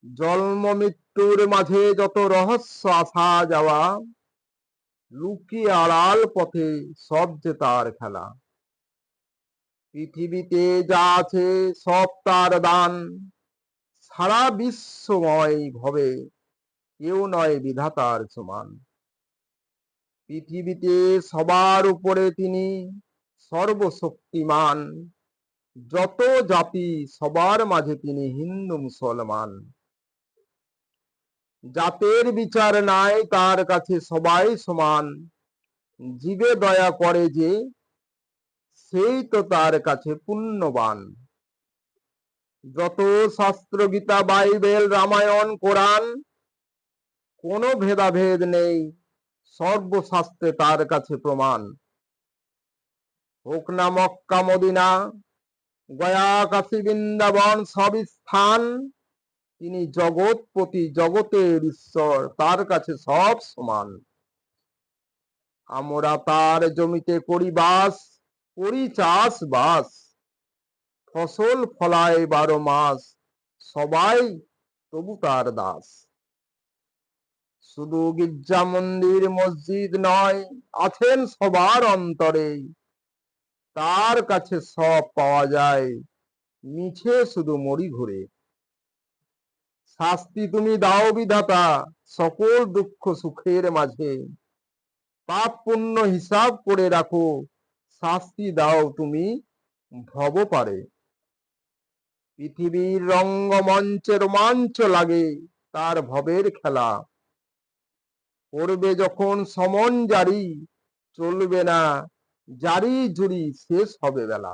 জন্ম মৃত্যুর মাঝে যত রহস্য আসা যাওয়া, লুকিয়ে আড়াল পথে সব যে তার খেলা। পৃথিবীতে যা আছে সব তার দান, সারা বিশ্বময় ভবে কেউ নয় বিধাতার সমান। পৃথিবীতে সবার উপরে তিনি সর্বশক্তিমান, যত জাতি সবার মাঝে তিনি হিন্দু মুসলমান। জাতের বিচার নাই তার কাছে সবাই সমান, জীবে দয়া করে যে সেই তো তার কাছে পুণ্যবান। যত শাস্ত্র গীতা বাইবেল রামায়ণ কোরআন, কোনো ভেদাভেদ নেই, সর্বশাস্ত্রে তার কাছে প্রমাণ। হোক না মক্কা মদিনা, গয়া কাশী বৃন্দাবন সব স্থান, তিনি জগৎপতি জগতের ঈশ্বর, তার কাছে সব সমান। আমরা তার জমিতে করি বাস, করি চাষবাস, ফসল ফলায় 12 মাস, সবাই তবু তার দাস। শুধু গির্জা মন্দির মসজিদ নয়, আছেন সবার অন্তরে, তার কাছে সব পাওয়া যায়, মিছে শুধু মরি ঘুরে। শাস্তি তুমি দাও বিধাতা সকল দুঃখ সুখের মাঝে, পাপ পুণ্য হিসাব করে রাখো, শাস্তি দাও তুমি ভব পারে। পৃথিবীর রঙ্গমঞ্চে রোমাঞ্চ লাগে তার ভবের খেলা, করবে যখন সমন জারি, চলবে না জারি জুরি শেষ হবে বেলা।